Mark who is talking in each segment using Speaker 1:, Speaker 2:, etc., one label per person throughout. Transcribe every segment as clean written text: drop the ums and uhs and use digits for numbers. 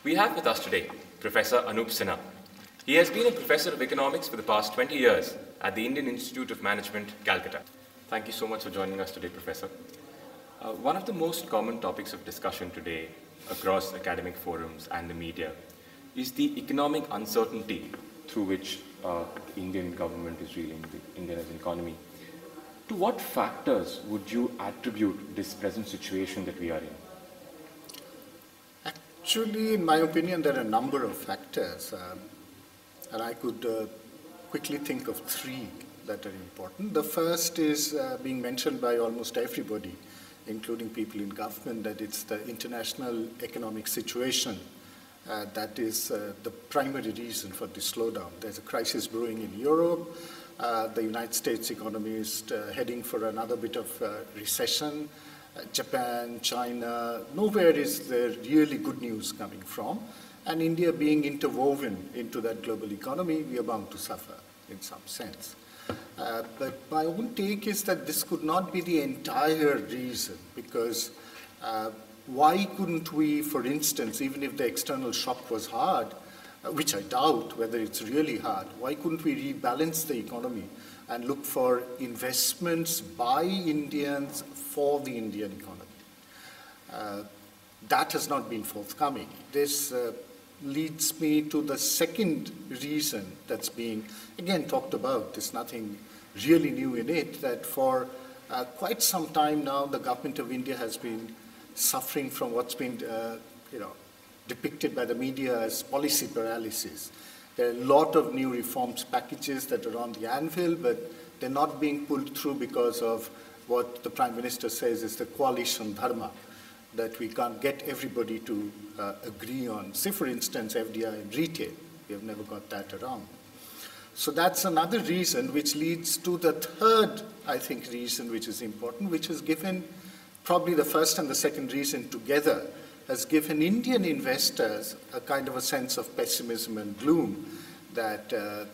Speaker 1: We have with us today Professor Anup Sinha. He has been a professor of economics for the past 20 years at the Indian Institute of Management, Calcutta. Thank you so much for joining us today, Professor. One of the most common topics of discussion today across academic forums and the media is the economic uncertainty through which the Indian government is reeling, the Indian as an economy. To what factors would you attribute this present situation that we are in?
Speaker 2: Actually, in my opinion, there are a number of factors, and I could quickly think of three that are important. The first is being mentioned by almost everybody, including people in government, that it's the international economic situation that is the primary reason for the slowdown. There's a crisis brewing in Europe. The United States economy is heading for another bit of recession. Japan, China, nowhere is there really good news coming from. And India being interwoven into that global economy, we are bound to suffer in some sense. But my own take is that this could not be the entire reason, because why couldn't we, for instance, even if the external shock was hard, which I doubt whether it's really hard, why couldn't we rebalance the economy and look for investments by Indians for the Indian economy? That has not been forthcoming. This leads me to the second reason that's being, again, talked about. There's nothing really new in it, that for quite some time now, the government of India has been suffering from what's been, depicted by the media as policy paralysis. There are a lot of new reforms packages that are on the anvil, but they're not being pulled through because of what the Prime Minister says is the coalition dharma, that we can't get everybody to agree on. Say, for instance, FDI in retail. We have never got that around. So that's another reason, which leads to the third, I think, reason which is important, which has given probably the first and the second reason together, has given Indian investors a kind of a sense of pessimism and gloom that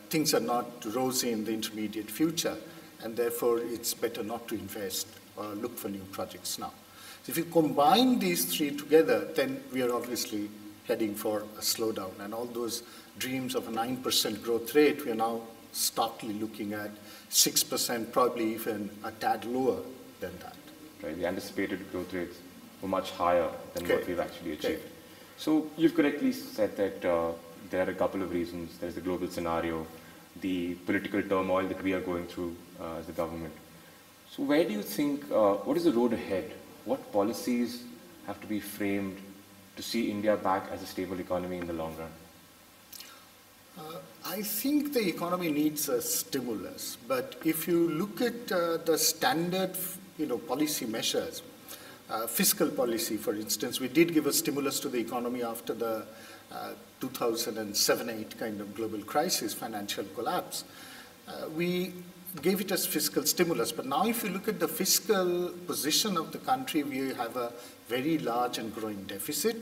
Speaker 2: things are not rosy in the intermediate future, and therefore it's better not to invest or look for new projects now. So if you combine these three together, then we are obviously heading for a slowdown, and all those dreams of a 9% growth rate, we are now starkly looking at 6%, probably even a tad lower than that.
Speaker 1: Right, the anticipated growth rates were much higher than what we've actually achieved. So you've correctly said that there are a couple of reasons. There's the global scenario, the political turmoil that we are going through as a government. So where do you think, what is the road ahead? What policies have to be framed to see India back as a stable economy in the long run?
Speaker 2: I think the economy needs a stimulus, but if you look at the standard policy measures, fiscal policy, for instance, we did give a stimulus to the economy after the 2007-8 kind of global crisis, financial collapse. We gave it as fiscal stimulus, but now if you look at the fiscal position of the country, we have a very large and growing deficit.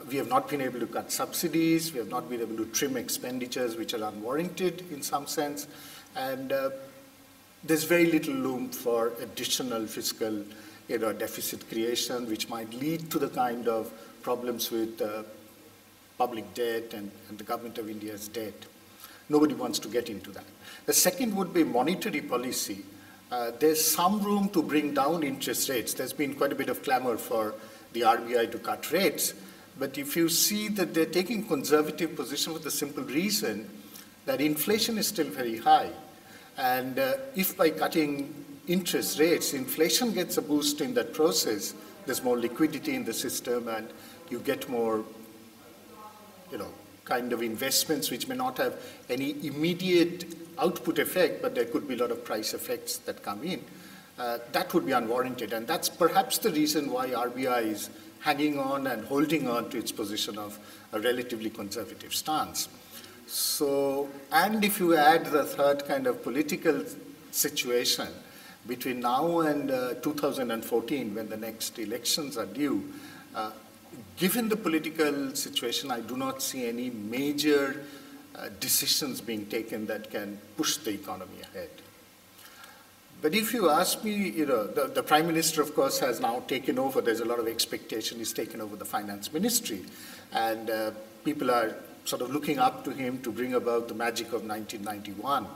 Speaker 2: We have not been able to cut subsidies, we have not been able to trim expenditures which are unwarranted in some sense, and there's very little room for additional fiscal deficit creation, which might lead to the kind of problems with public debt and the government of India's debt. Nobody wants to get into that. The second would be monetary policy. There's some room to bring down interest rates. There's been quite a bit of clamor for the RBI to cut rates, but if you see that they're taking conservative position for the simple reason that inflation is still very high, and if by cutting interest rates, inflation gets a boost in that process, there's more liquidity in the system, and you get more, kind of investments which may not have any immediate output effect, but there could be a lot of price effects that come in. That would be unwarranted, and that's perhaps the reason why RBI is hanging on and holding on to its position of a relatively conservative stance. So, and if you add the third kind of political situation, between now and 2014, when the next elections are due, given the political situation, I do not see any major decisions being taken that can push the economy ahead. But if you ask me, the Prime Minister, of course, has now taken over. There's a lot of expectation. He's taken over the Finance Ministry. And people are sort of looking up to him to bring about the magic of 1991.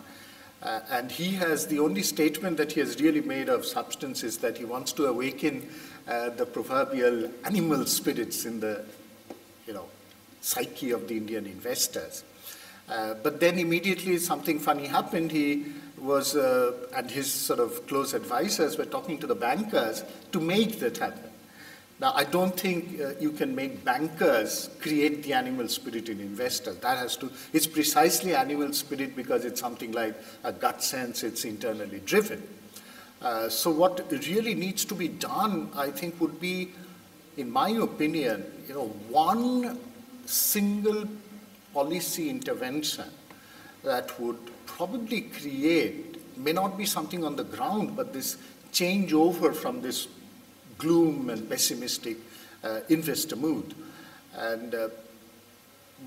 Speaker 2: And he has, the only statement that he has really made of substance is that he wants to awaken the proverbial animal spirits in the, psyche of the Indian investors. But then immediately something funny happened. He was, and his sort of close advisors were talking to the bankers to make that happen. Now, I don't think you can make bankers create the animal spirit in investors. That has to, it's precisely animal spirit because it's something like a gut sense, it's internally driven. So what really needs to be done, I think, would be, in my opinion, one single policy intervention that would probably create, may not be something on the ground, but this changeover from this gloom and pessimistic investor mood. And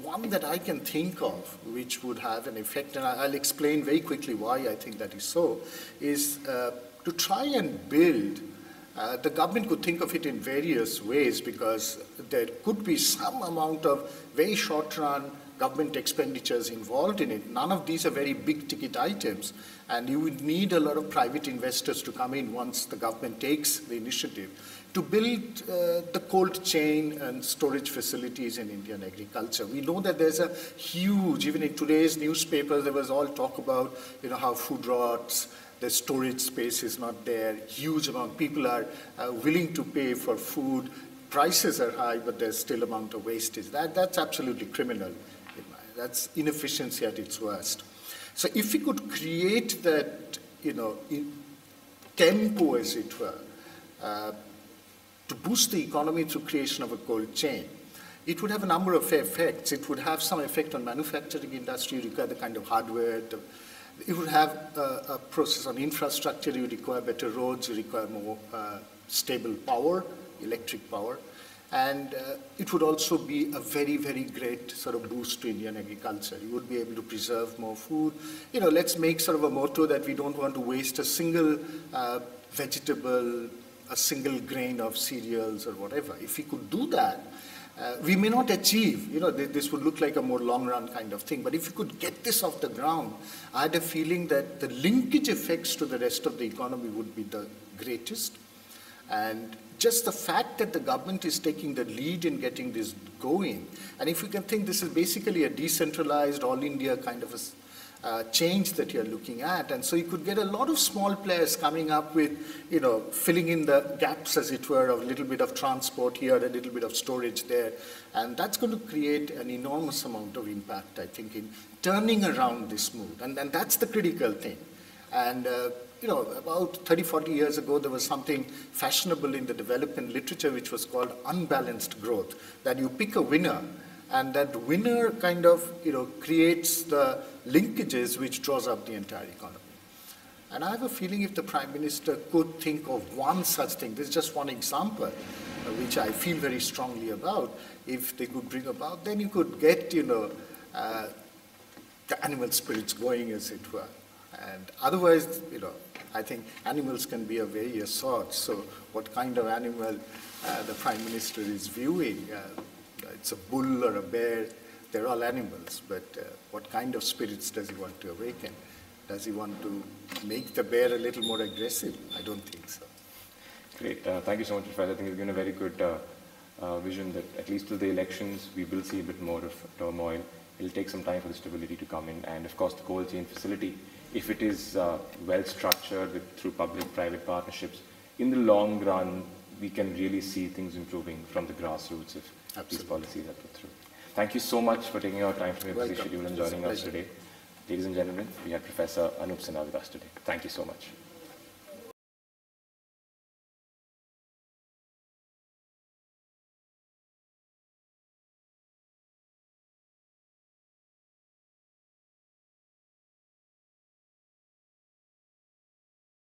Speaker 2: one that I can think of which would have an effect, and I'll explain very quickly why I think that is so, is to try and build, the government could think of it in various ways because there could be some amount of very short-run government expenditures involved in it. None of these are very big ticket items, and you would need a lot of private investors to come in once the government takes the initiative to build the cold chain and storage facilities in Indian agriculture. We know that there's a huge, even in today's newspapers, there was all talk about how food rots, the storage space is not there, huge amount, people are willing to pay for food, prices are high, but there's still amount of wastage. That's absolutely criminal. That's inefficiency at its worst. So if we could create that, tempo, as it were, to boost the economy through creation of a cold chain, it would have a number of effects. It would have some effect on manufacturing industry, you require the kind of hardware. It would have a process on infrastructure, you require better roads, you require more stable power, electric power. And it would also be a very, very great sort of boost to Indian agriculture. You would be able to preserve more food. Let's make sort of a motto that we don't want to waste a single vegetable, a single grain of cereals or whatever. If we could do that, we may not achieve, this would look like a more long-run kind of thing, but if you could get this off the ground, I had a feeling that the linkage effects to the rest of the economy would be the greatest. And just the fact that the government is taking the lead in getting this going, and if you can think this is basically a decentralized all-India kind of a change that you're looking at, and so you could get a lot of small players coming up with, filling in the gaps, as it were, of a little bit of transport here, a little bit of storage there, and that's going to create an enormous amount of impact, I think, in turning around this mood, and that's the critical thing. And about 30, 40 years ago, there was something fashionable in the development literature which was called unbalanced growth, that you pick a winner, and that winner kind of, creates the linkages which draws up the entire economy. And I have a feeling if the Prime Minister could think of one such thing, this is just one example, which I feel very strongly about, if they could bring about, then you could get, the animal spirits going, as it were. And otherwise, I think animals can be of various sorts. So what kind of animal the Prime Minister is viewing, it's a bull or a bear, they're all animals. But what kind of spirits does he want to awaken? Does he want to make the bear a little more aggressive? I don't think so.
Speaker 1: Great. Thank you so much, Professor. I think you've given a very good vision that at least till the elections, we will see a bit more of turmoil. It'll take some time for the stability to come in. And of course, the cold chain facility, if it is well structured through public-private partnerships, in the long run, we can really see things improving from the grassroots if these policies are put through. Thank you so much for taking our time from your busy schedule and joining us today. Ladies and gentlemen, we had Professor Anup Sinha with us today. Thank you so much.